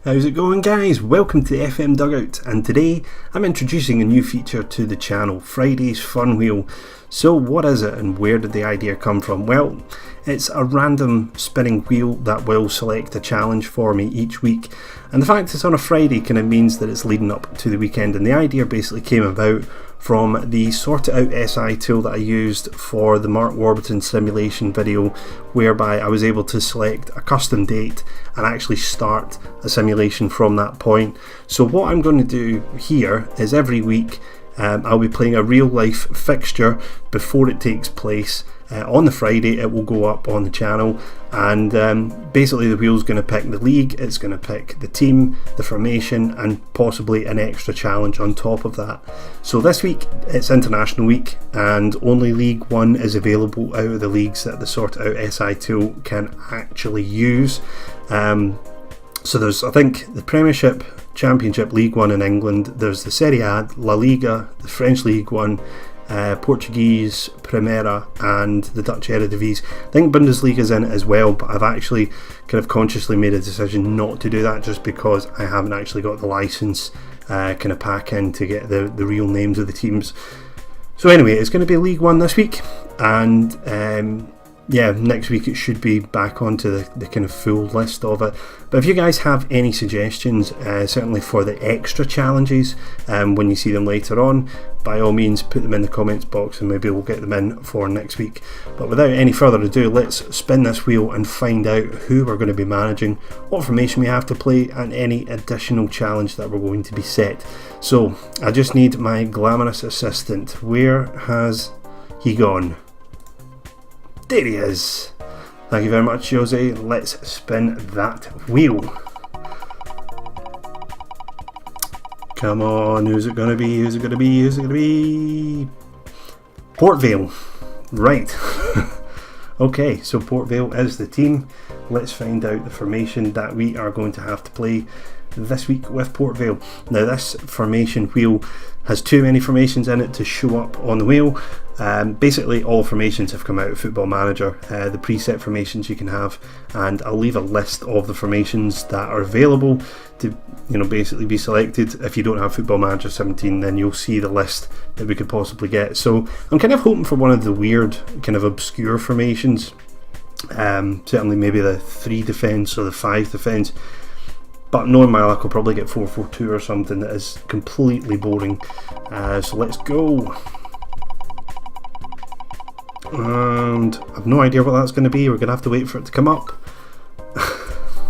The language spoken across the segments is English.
How's it going, guys? Welcome to the FM Dugout, and today I'm introducing a new feature to the channel, Friday's Fun Wheel. So what is it and where did the idea come from? Well, it's a random spinning wheel that will select a challenge for me each week, and the fact it's on a Friday kind of means that it's leading up to the weekend, and the idea basically came about from the Sort It Out SI tool that I used for the Mark Warburton simulation video, whereby I was able to select a custom date and actually start a simulation from that point. So what I'm going to do here is every week I'll be playing a real life fixture before it takes place. On the Friday it will go up on the channel, and basically the wheel's going to pick the league, it's going to pick the team, the formation, and possibly an extra challenge on top of that. So this week it's International Week, and only League 1 is available out of the leagues that the Sort It Out SI tool can actually use. So there's, I think, the Premiership, Championship, League 1 in England, there's the Serie A, La Liga, the French League 1, Portuguese Primera, and the Dutch Eredivisie. I think Bundesliga's in it as well, but I've actually kind of consciously made a decision not to do that just because I haven't actually got the license kind of pack in to get the real names of the teams. So anyway, it's going to be League 1 this week, and yeah, next week it should be back onto the kind of full list of it. But if you guys have any suggestions, certainly for the extra challenges, when you see them later on, by all means put them in the comments box and maybe we'll get them in for next week. But without any further ado, let's spin this wheel and find out who we're going to be managing, what formation we have to play, and any additional challenge that we're going to be set. So I just need my glamorous assistant. Where has he gone? There he is. Thank you very much, Jose. Let's spin that wheel. Come on, who's it going to be? Who's it going to be? Who's it going to be? Port Vale. Right. Okay, so Port Vale is the team. Let's find out the formation that we are going to have to play this week with Port Vale. Now this formation wheel has too many formations in it to show up on the wheel. Basically all formations have come out of Football Manager, the preset formations you can have, and I'll leave a list of the formations that are available to basically be selected. If you don't have Football Manager 17, then you'll see the list that we could possibly get. So I'm kind of hoping for one of the weird kind of obscure formations, certainly maybe the 3 defence or the 5 defence. But knowing my luck, I'll probably get 4-4-2 or something that is completely boring. So let's go. And I've no idea what that's going to be. We're going to have to wait for it to come up.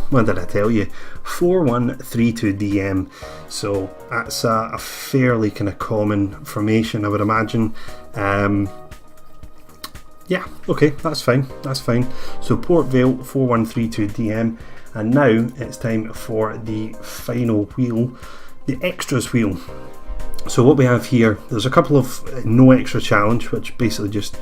What did I tell you? 4-1-3-2 DM. So that's a fairly kind of common formation, I would imagine. Yeah, okay, that's fine. That's fine. So Port Vale 4-1-3-2 DM. And now it's time for the final wheel, the extras wheel. So what we have here, there's a couple of no extra challenge, which basically just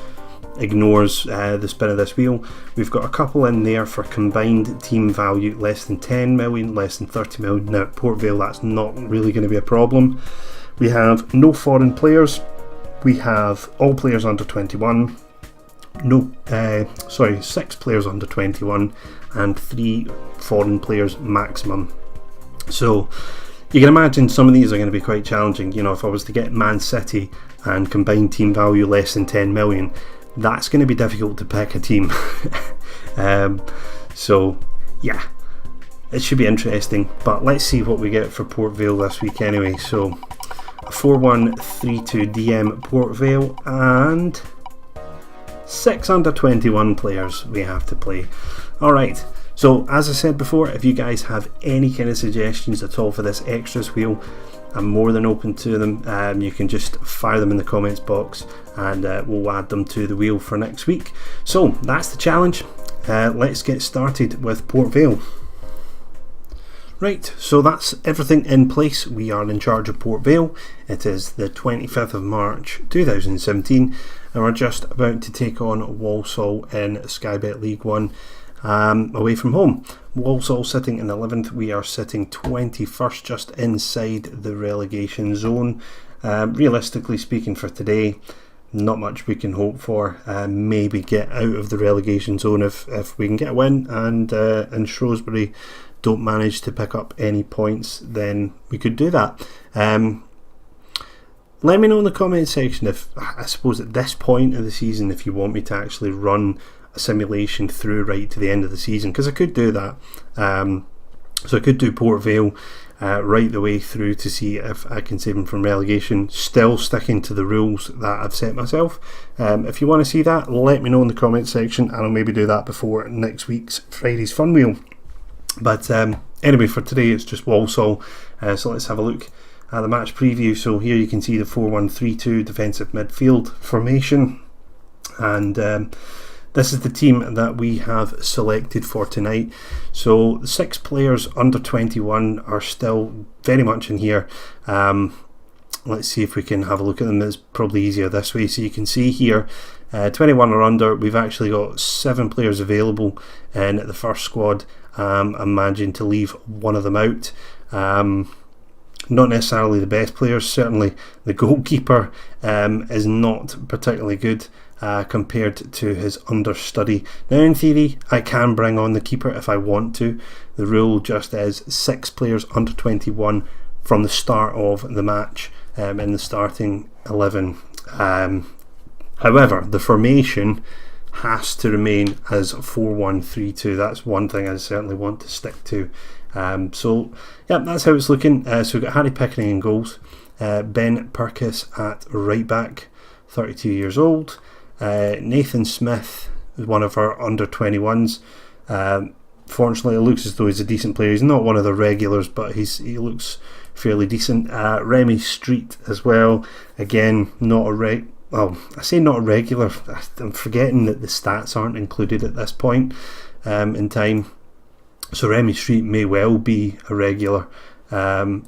ignores the spin of this wheel. We've got a couple in there for combined team value less than 10 million, less than 30 million. Now at Port Vale that's not really going to be a problem. We have no foreign players. We have all players under 21. 6 players under 21 and 3 foreign players maximum. So you can imagine some of these are going to be quite challenging. If I was to get Man City and combined team value less than 10 million, that's going to be difficult to pick a team. So yeah, it should be interesting, but let's see what we get for Port Vale this week anyway. So a 4-1-3-2 DM Port Vale, and 6 under 21 players we have to play. Alright, so as I said before, if you guys have any kind of suggestions at all for this extras wheel, I'm more than open to them. You can just fire them in the comments box and we'll add them to the wheel for next week. So that's the challenge. Let's get started with Port Vale. Right, so that's everything in place. We are in charge of Port Vale. It is the 25th of March 2017 and we're just about to take on Walsall in Sky Bet League 1 away from home. Walsall sitting in 11th, we are sitting 21st, just inside the relegation zone. Realistically speaking for today, not much we can hope for. Maybe get out of the relegation zone if we can get a win, and Shrewsbury don't manage to pick up any points, then we could do that. Let me know in the comment section if, I suppose at this point of the season, if you want me to actually run a simulation through right to the end of the season, because I could do that. So I could do Port Vale right the way through to see if I can save them from relegation, still sticking to the rules that I've set myself. If you want to see that, let me know in the comment section, and I'll maybe do that before next week's Friday's Fun Wheel. But anyway, for today it's just Walsall, so let's have a look at the match preview. So here you can see the 4-1-3-2 defensive midfield formation, and this is the team that we have selected for tonight. So the 6 players under 21 are still very much in here. Let's see if we can have a look at them. It's probably easier this way. So you can see here, 21 or under, we've actually got 7 players available in the first squad. I'm managing to leave one of them out. Not necessarily the best players. Certainly the goalkeeper is not particularly good compared to his understudy. Now in theory I can bring on the keeper if I want to. The rule just is 6 players under 21 from the start of the match in the starting 11. However, the formation has to remain as 4-1-3-2. That's one thing I certainly want to stick to. So yeah, that's how it's looking. So we've got Harry Pickering in goals, Ben Purkis at right back, 32 years old. Nathan Smith is one of our under 21s. Fortunately, it looks as though he's a decent player. He's not one of the regulars, but he looks fairly decent. Remy Street as well. Again, not a I say not a regular. I'm forgetting that the stats aren't included at this point in time. So Remy Street may well be a regular. Not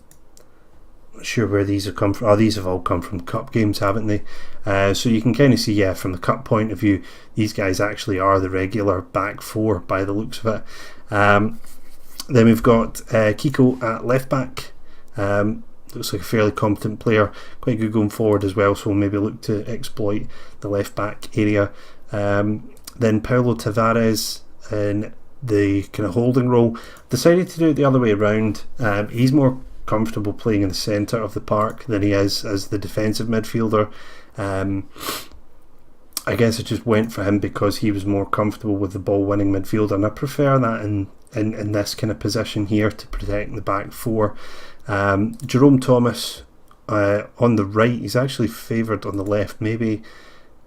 sure where these have come from. Oh, these have all come from cup games, haven't they? So you can kind of see, yeah, from the cup point of view, these guys actually are the regular back 4 by the looks of it. Then we've got Kiko at left back. Looks like a fairly competent player, quite good going forward as well, so we'll maybe look to exploit the left back area. Then Paulo Tavares in the kind of holding role. Decided to do it the other way around. He's more comfortable playing in the centre of the park than he is as the defensive midfielder. I guess I just went for him because he was more comfortable with the ball winning midfielder, and I prefer that in this kind of position here to protect the back 4. Jerome Thomas on the right. He's actually favoured on the left. Maybe,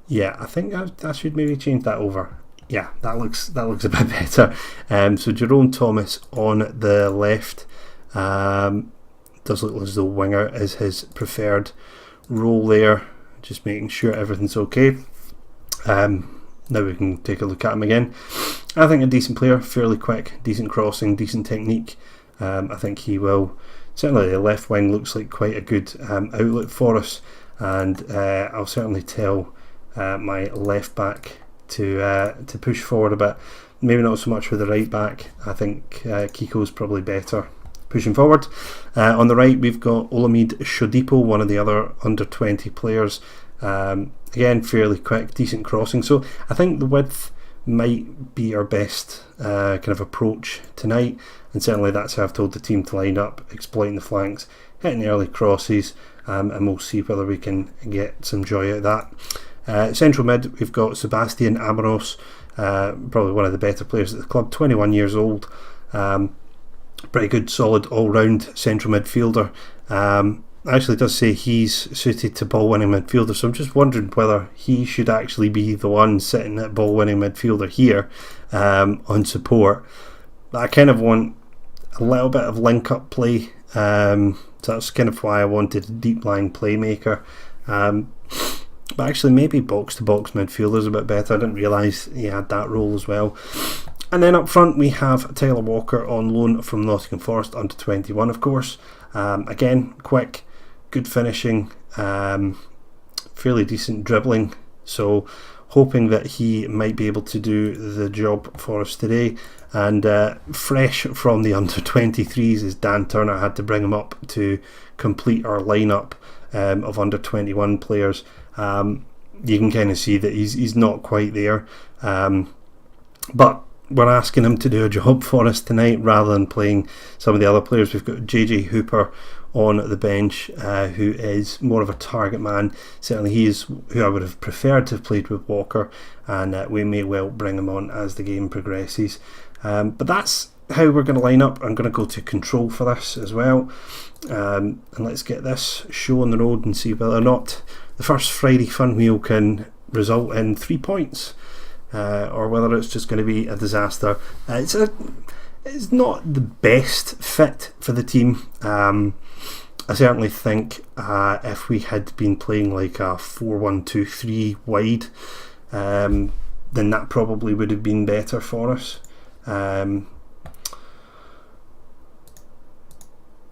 yeah, I think I should maybe change that over. Yeah, that looks a bit better. So Jerome Thomas on the left. Does look as though winger is his preferred role there. Just making sure everything's okay. Now we can take a look at him again. I think a decent player, fairly quick, decent crossing, decent technique. I think he will. Certainly the left wing looks like quite a good outlet for us, and I'll certainly tell my left back to push forward a bit. Maybe not so much with the right back. I think Kiko's probably better pushing forward. On the right we've got Olamide Shodipo, one of the other under 20 players. Again, fairly quick, decent crossing. So I think the width might be our best kind of approach tonight, and certainly that's how I've told the team to line up, exploiting the flanks, hitting the early crosses, and we'll see whether we can get some joy out of that. Central mid, we've got Sebastian Amoros, probably one of the better players at the club, 21 years old. Pretty good, solid all-round central midfielder. Actually does say he's suited to ball-winning midfielder, so I'm just wondering whether he should actually be the one sitting at ball-winning midfielder here on support. But I kind of want a little bit of link-up play, so that's kind of why I wanted a deep-lying playmaker. But actually maybe box-to-box midfielder is a bit better. I didn't realise he had that role as well. And then up front we have Tyler Walker on loan from Nottingham Forest, under 21 of course. Again, quick, good finishing, fairly decent dribbling, so hoping that he might be able to do the job for us today. And fresh from the under 23s is Dan Turner. I had to bring him up to complete our lineup of under 21 players. you can kind of see that he's not quite there. But we're asking him to do a job for us tonight rather than playing some of the other players. We've got JJ Hooper on the bench, who is more of a target man. Certainly he is who I would have preferred to have played with Walker, and we may well bring him on as the game progresses. But that's how we're going to line up. I'm going to go to control for this as well, and let's get this show on the road and see whether or not the first Friday Fun Wheel can result in 3 points, or whether it's just going to be a disaster. It's not the best fit for the team. I certainly think if we had been playing like a 4-1-2-3 wide, then that probably would have been better for us.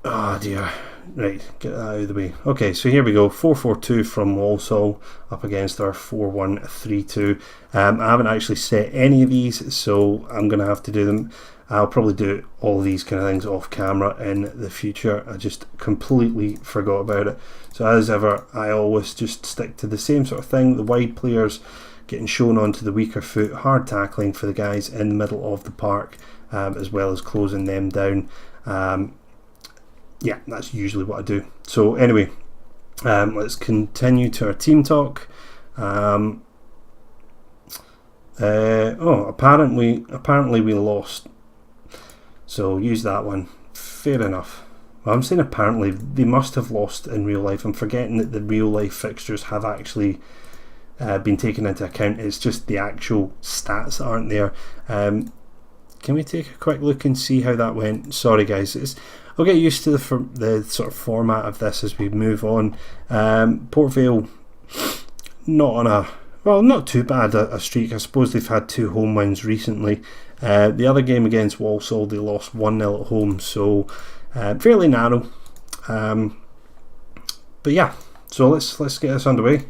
Oh dear. Right, get that out of the way. Okay, so here we go. 4-4-2 from Walsall up against our 4-1-3-2. I haven't actually set any of these, so I'm going to have to do them. I'll probably do all these kind of things off camera in the future. I just completely forgot about it. So as ever, I always just stick to the same sort of thing. The wide players getting shown onto the weaker foot, hard tackling for the guys in the middle of the park, as well as closing them down. Yeah, that's usually what I do. So anyway, let's continue to our team talk. Apparently we lost. So use that one. Fair enough. Well, I'm saying apparently they must have lost in real life. I'm forgetting that the real life fixtures have actually been taken into account. It's just the actual stats that aren't there. Can we take a quick look and see how that went? Sorry guys, I'll get used to the sort of format of this as we move on. Port Vale not too bad a streak. I suppose they've had 2 home wins recently. The other game against Walsall, they lost 1-0 at home, so fairly narrow. But yeah, so let's get this underway.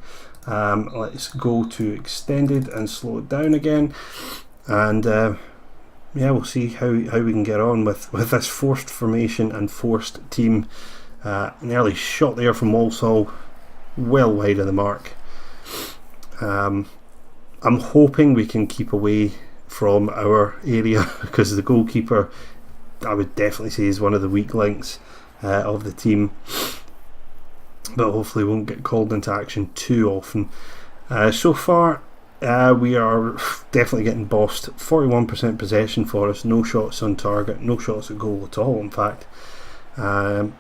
Let's go to extended and slow it down again, and yeah, we'll see how we can get on with this forced formation and forced team. An early shot there from Walsall, well wide of the mark. I'm hoping we can keep away from our area, because the goalkeeper, I would definitely say, is one of the weak links of the team, but hopefully won't get called into action too often. So far we are definitely getting bossed. 41% possession for us, no shots on target, no shots at goal at all in fact. And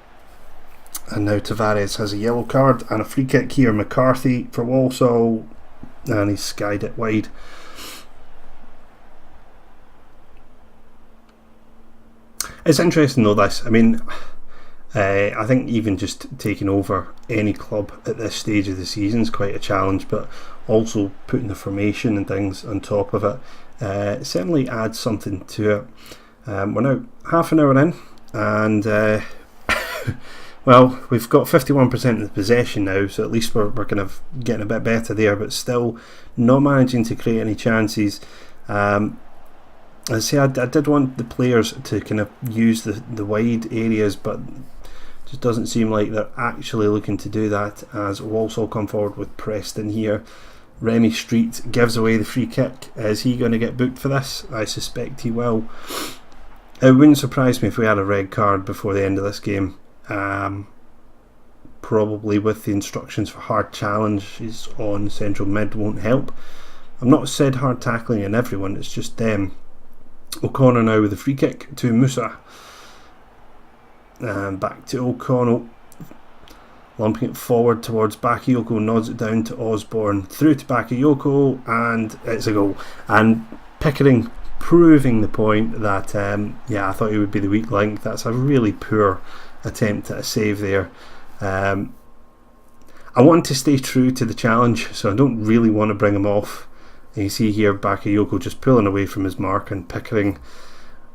now Tavares has a yellow card and a free kick here. McCarthy for Walsall, and he's skied it wide. It's interesting though, this. I mean, I think even just taking over any club at this stage of the season is quite a challenge, but also putting the formation and things on top of it certainly adds something to it. We're now half an hour in, and well, we've got 51% of the possession now, so at least we're kind of getting a bit better there, but still not managing to create any chances. I say I did want the players to kind of use the wide areas, but it just doesn't seem like they're actually looking to do that, as Walsall come forward with Preston here. Remy Street gives away the free kick. Is he going to get booked for this? I suspect he will. It wouldn't surprise me if we had a red card before the end of this game. Probably with the instructions for hard challenges on central mid won't help. I've not said hard tackling in everyone, it's just them. O'Connor now with the free kick to Musa, and back to O'Connell, lumping it forward towards Bakayoko, nods it down to Osborne, through to Bakayoko, and it's a goal. And Pickering proving the point that I thought he would be the weak link. That's a really poor attempt at a save there. I want to stay true to the challenge, so I don't really want to bring him off. And you see here Bakayoko just pulling away from his mark, and Pickering,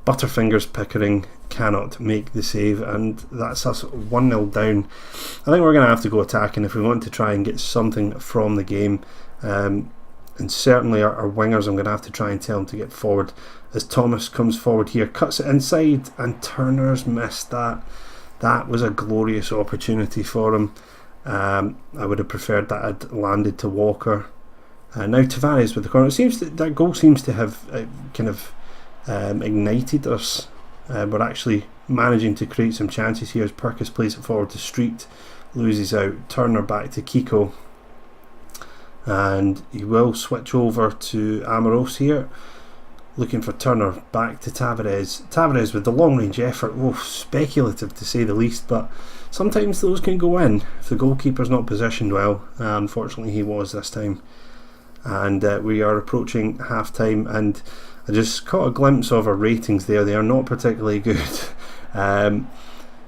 Butterfingers Pickering, cannot make the save, and that's us 1-0 down. I think we're going to have to go attacking if we want to try and get something from the game, and certainly our wingers, I'm going to have to try and tell them to get forward, as Thomas comes forward here, cuts it inside, and Turner's missed that. That was a glorious opportunity for him. I would have preferred that had landed to Walker. Now Tavares with the corner. It seems that goal seems to have ignited us. We're actually managing to create some chances here as Perkis plays it forward to Street, loses out. Turner back to Kiko, and he will switch over to Amoros here, looking for Turner, back to Tavares. Tavares with the long range effort. Speculative to say the least, but sometimes those can go in if the goalkeeper's not positioned well. Unfortunately he was this time, and we are approaching half time, and I just caught a glimpse of our ratings there. They are not particularly good.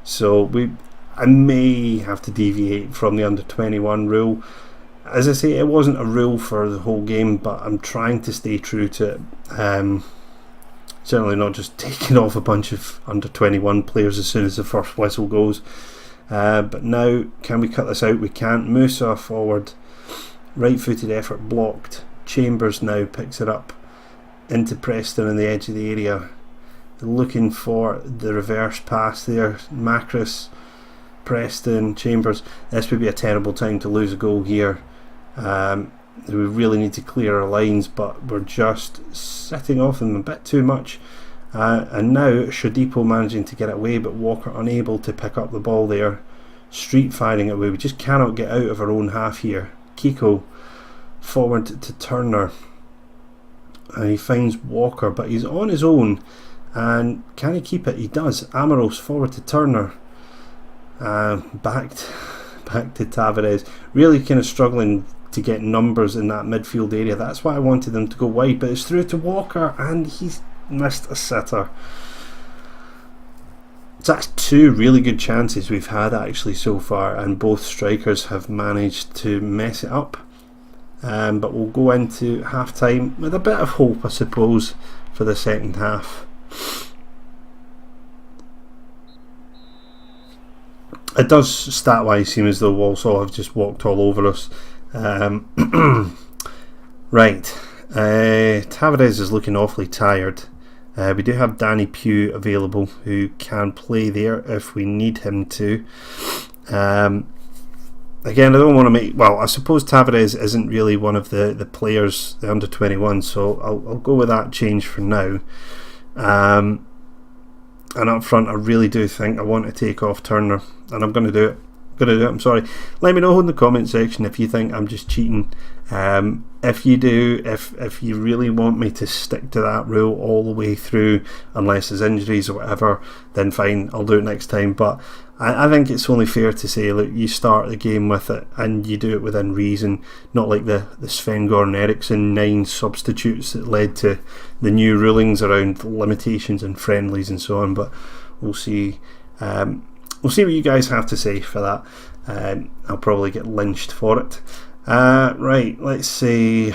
So I may have to deviate from the under 21 rule. As I say, it wasn't a rule for the whole game, but I'm trying to stay true to it. Certainly not just taking off a bunch of under 21 players as soon as the first whistle goes. But now, can we cut this out? We can't. Musa forward, right footed effort blocked. Chambers now picks it up into Preston on the edge of the area, looking for the reverse pass there. Macris, Preston, Chambers. This would be a terrible time to lose a goal here. We really need to clear our lines, but we're just sitting off them a bit too much. And now Shodipo managing to get it away, but Walker unable to pick up the ball there. Street firing it away. We just cannot get out of our own half here. Kiko forward to Turner, and he finds Walker, but he's on his own. And can he keep it? He does. Amoros forward to Turner, back to Tavares. Really kind of struggling to get numbers in that midfield area. That's why I wanted them to go wide, but it's through to Walker, and he's missed a sitter. So that's two really good chances we've had actually so far, and both strikers have managed to mess it up. But we'll go into half time with a bit of hope, I suppose, for the second half. It does stat wise seem as though Walsall have just walked all over us. Right, Tavares is looking awfully tired. We do have Danny Pugh available, who can play there if we need him to. Again, I don't want to make... Well, I suppose Tavares isn't really one of the players, the under 21, so I'll go with that change for now. And up front, I really do think I want to take off Turner, and I'm going to do it. I'm sorry. Let me know in the comment section if you think I'm just cheating. If you do, if you really want me to stick to that rule all the way through, unless there's injuries or whatever, then fine, I'll do it next time. But I think it's only fair to say, look, you start the game with it and you do it within reason, not like the Sven-Goran Eriksson 9 substitutes that led to the new rulings around limitations and friendlies and so on. But we'll see. We'll see what you guys have to say for that. I'll probably get lynched for it. Right, let's see.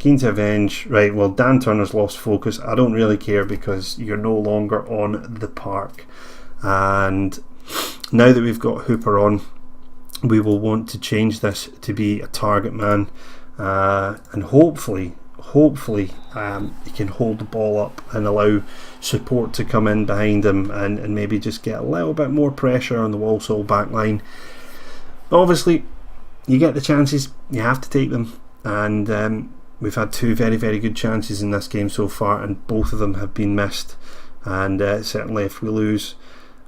Keen to avenge. Right, well, Dan Turner's lost focus. I don't really care because you're no longer on the park. And now that we've got Hooper on, we will want to change this to be a target man. And hopefully he can hold the ball up and allow support to come in behind him and maybe just get a little bit more pressure on the Walsall back line. But obviously, you get the chances, you have to take them, and we've had two very, very good chances in this game so far, and both of them have been missed. And certainly if we lose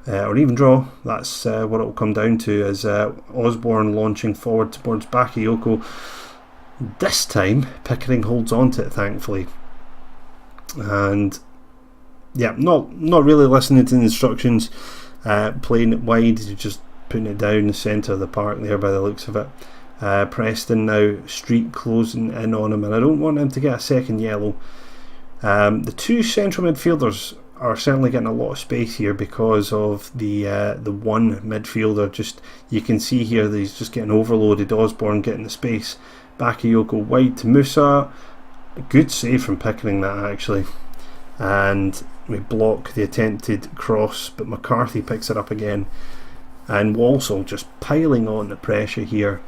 or even draw, that's what it will come down to, as Osborne launching forward towards Bakayoko. This time Pickering holds on to it, thankfully, and yeah, not really listening to the instructions, playing it wide, just putting it down the centre of the park there by the looks of it. Preston now, Street closing in on him, and I don't want him to get a second yellow. The two central midfielders are certainly getting a lot of space here because of the one midfielder. Just, you can see here that he's just getting overloaded. Osborne getting the space. Bakayoko wide to Musa. A good save from Pickering, that actually. And we block the attempted cross, but McCarthy picks it up again. And Walsall just piling on the pressure here.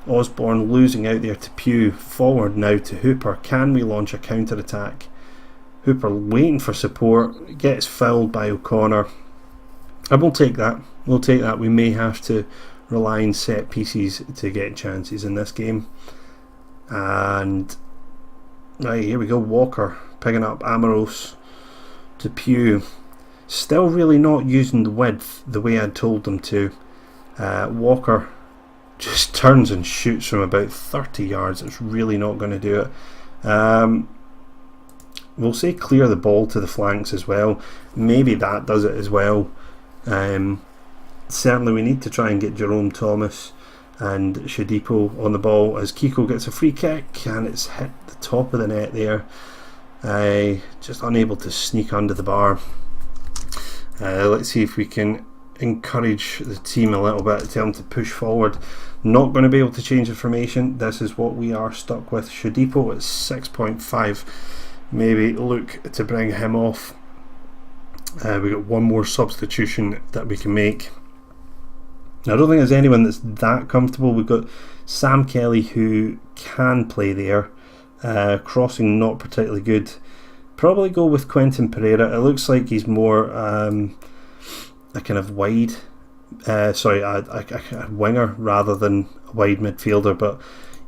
Osborne losing out there to Pugh. Forward now to Hooper. Can we launch a counter attack? Hooper waiting for support. Gets fouled by O'Connor. I will take that. We'll take that. We may have to relying set pieces to get chances in this game. And right, here we go, Walker picking up Amorose to Pugh. Still really not using the width the way I told them to. Walker just turns and shoots from about 30 yards. It's really not going to do it. We'll say clear the ball to the flanks as well. Maybe that does it as well. Certainly we need to try and get Jerome Thomas and Shodipo on the ball as Kiko gets a free kick and it's hit the top of the net there. Just unable to sneak under the bar. Let's see if we can encourage the team a little bit, tell them to push forward. Not going to be able to change the formation. This is what we are stuck with. Shodipo at 6.5. Maybe look to bring him off. We've got one more substitution that we can make. Now, I don't think there's anyone that's that comfortable. We've got Sam Kelly who can play there. Crossing not particularly good. Probably go with Quentin Pereira. It looks like he's more a kind of wide, a winger rather than a wide midfielder. But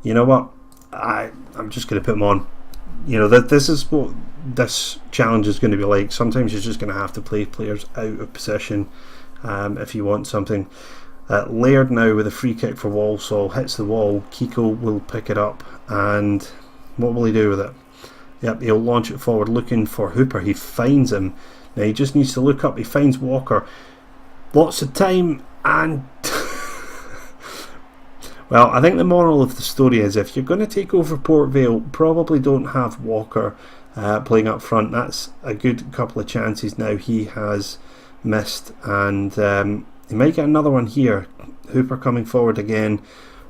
you know what? I'm just going to put him on. You know, this is what this challenge is going to be like. Sometimes you're just going to have to play players out of position if you want something. Laird now with a free kick for Walsall, hits the wall. Kiko will pick it up, and what will he do with it? Yep, he'll launch it forward looking for Hooper. He finds him. Now he just needs to look up. He finds Walker. Lots of time, and well, I think the moral of the story is if you're going to take over Port Vale, probably don't have Walker playing up front. That's a good couple of chances now he has missed, and he might get another one here. Hooper coming forward again.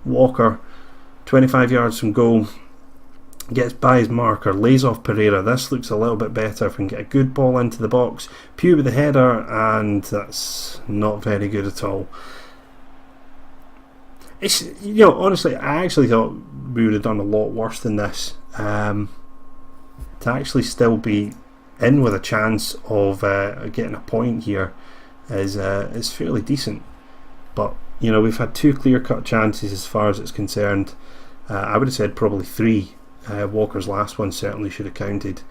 Walker 25 yards from goal, gets by his marker, lays off Pereira. This looks a little bit better if we can get a good ball into the box. Pugh with the header, and that's not very good at all. It's, you know, honestly, I actually thought we would have done a lot worse than this. To actually still be in with a chance of getting a point here is fairly decent. But you know, we've had two clear-cut chances as far as it's concerned. I would have said probably three. Walker's last one certainly should have counted.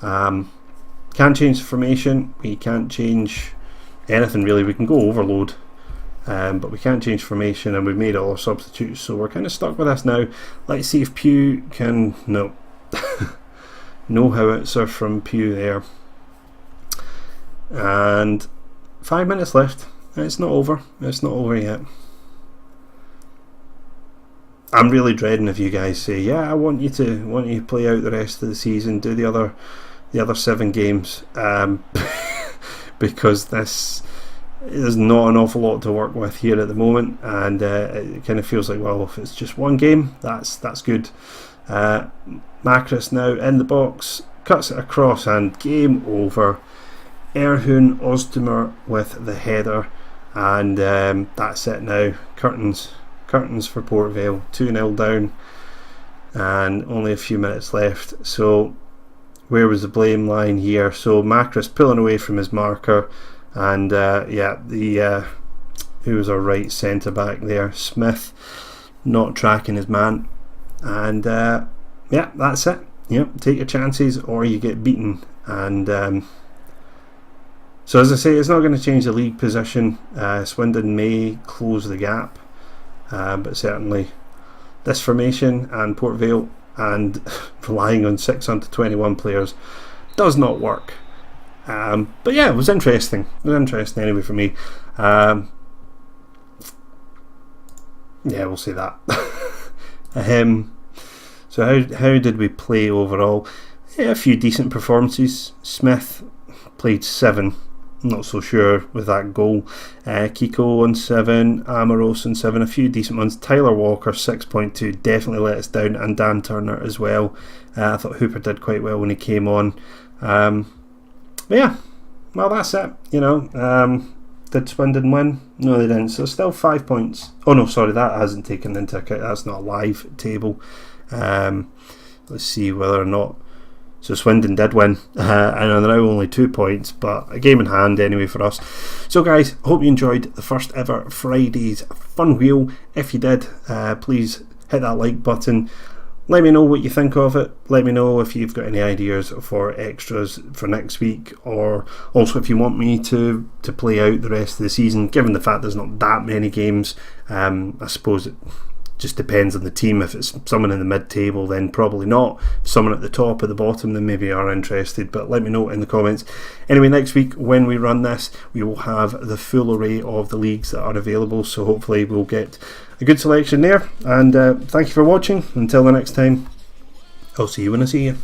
Can't change the formation. We can't change anything really. We can go overload, but we can't change formation, and we've made all our substitutes, so we're kind of stuck with this now. Let's see if Pugh can. No. No howitzer from Pugh there. And 5 minutes left. It's not over. It's not over yet. I'm really dreading if you guys say, "Yeah, I want you to play out the rest of the season, do the other 7 games," because there's not an awful lot to work with here at the moment, and it kind of feels like, well, if it's just one game, that's good. Macris now in the box, cuts it across, and game over. Erhun Oztumer with the header, and that's it now. Curtains for Port Vale, 2-0 down, and only a few minutes left. So where was the blame lying here? So Macris pulling away from his marker, and who was our right centre back there? Smith not tracking his man, and that's it. Yep, take your chances or you get beaten. And so as I say, it's not going to change the league position. Swindon may close the gap, but certainly this formation and Port Vale and relying on 6 under 21 players does not work. But yeah, it was interesting. It was interesting anyway for me. Yeah, we'll say that. So how did we play overall? Yeah, a few decent performances. Smith played 7. Not so sure with that goal. Kiko on 7, Amorose on 7, a few decent ones. Tyler Walker 6.2, definitely let us down, and Dan Turner as well. I thought Hooper did quite well when he came on. But yeah, well, that's it. You know, did Swindon win? No, they didn't. So still 5 points. Oh no, sorry, that hasn't taken into account. That's not a live table. Let's see whether or not So Swindon did win, and they're now only 2 points, but a game in hand anyway for us. So guys, hope you enjoyed the first ever Friday's Fun Wheel. If you did, please hit that like button. Let me know what you think of it. Let me know if you've got any ideas for extras for next week, or also if you want me to play out the rest of the season. Given the fact there's not that many games, I suppose it just depends on the team. If it's someone in the mid-table, then probably not. If someone at the top or the bottom, then maybe are interested, but let me know in the comments. Anyway, next week when we run this, we will have the full array of the leagues that are available, so hopefully we'll get a good selection there. And thank you for watching. Until the next time, I'll see you when I see you.